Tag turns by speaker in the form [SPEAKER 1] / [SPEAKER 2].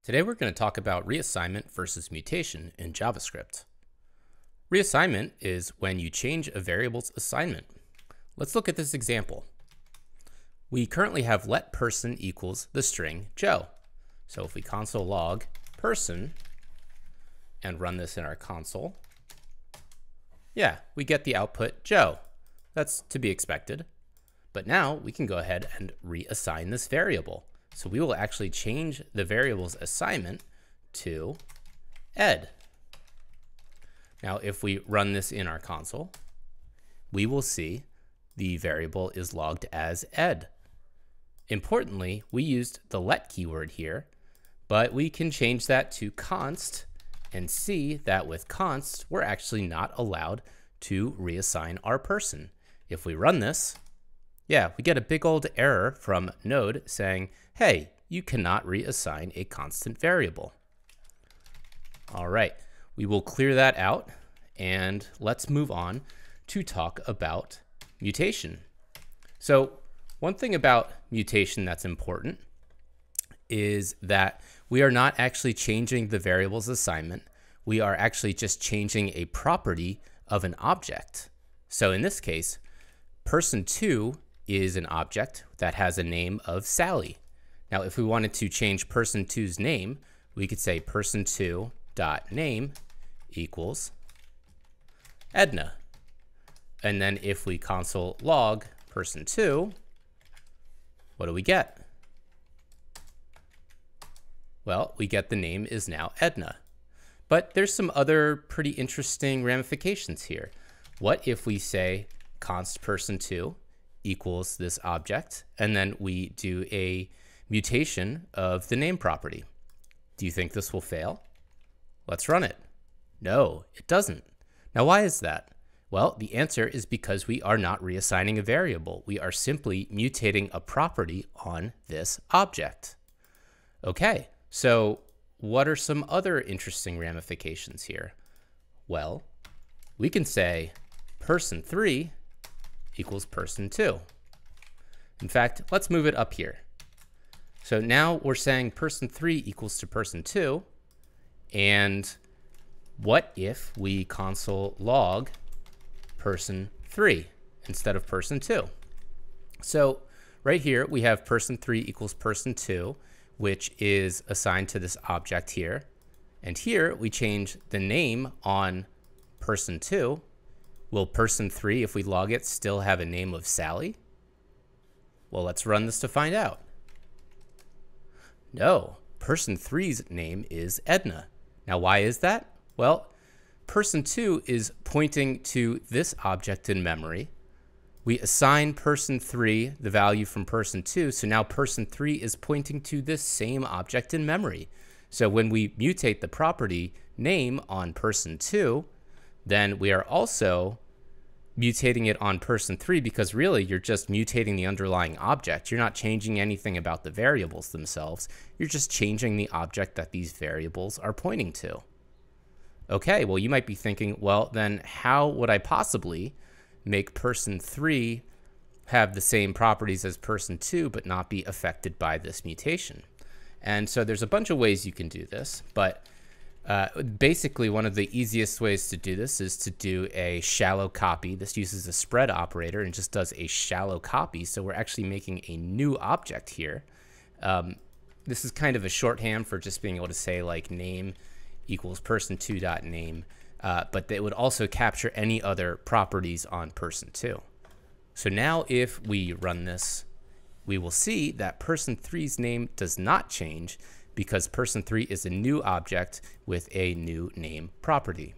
[SPEAKER 1] Today we're going to talk about reassignment versus mutation in JavaScript. Reassignment is when you change a variable's assignment. Let's look at this example. We currently have let person equals the string Joe. So if we console log person and run this in our console, yeah, we get the output Joe. That's to be expected. But now we can go ahead and reassign this variable. So we will actually change the variable's assignment to Ed. Now, if we run this in our console, we will see the variable is logged as Ed. Importantly, we used the let keyword here, but we can change that to const and see that with const, we're actually not allowed to reassign our person. If we run this, yeah, we get a big old error from Node saying, hey, you cannot reassign a constant variable. All right, we will clear that out and let's move on to talk about mutation. So one thing about mutation that's important is that we are not actually changing the variable's assignment. We are actually just changing a property of an object. So in this case, person2 is an object that has a name of Sally. Now, if we wanted to change person2's name, we could say person2.name equals Edna. And then if we console log person2, what do we get? Well, we get the name is now Edna. But there's some other pretty interesting ramifications here. What if we say const person2 equals this object, and then we do a mutation of the name property? Do you think this will fail? Let's run it. No, it doesn't. Now, why is that? Well, the answer is because we are not reassigning a variable. We are simply mutating a property on this object. Okay, so what are some other interesting ramifications here? Well, we can say person3 equals person2. In fact, let's move it up here. So now we're saying person3 equals to person2. And what if we console log person3 instead of person2? So right here we have person3 equals person2, which is assigned to this object here. And here we change the name on person2. Will person3, if we log it, still have a name of Sally? Well, let's run this to find out. No, person3's name is Edna. Now, why is that? Well, person2 is pointing to this object in memory. We assign person3 the value from person2, so now person3 is pointing to this same object in memory. So when we mutate the property name on person2, then we are also mutating it on person3, because really you're just mutating the underlying object. You're not changing anything about the variables themselves. You're just changing the object that these variables are pointing to. Okay, well, you might be thinking, well, then how would I possibly make person3 have the same properties as person2 but not be affected by this mutation? And so there's a bunch of ways you can do this, but basically, one of the easiest ways to do this is to do a shallow copy. This uses a spread operator and just does a shallow copy. So we're actually making a new object here. This is kind of a shorthand for just being able to say like name equals person2.name, but it would also capture any other properties on person2. So now if we run this, we will see that person3's name does not change, because person3 is a new object with a new name property.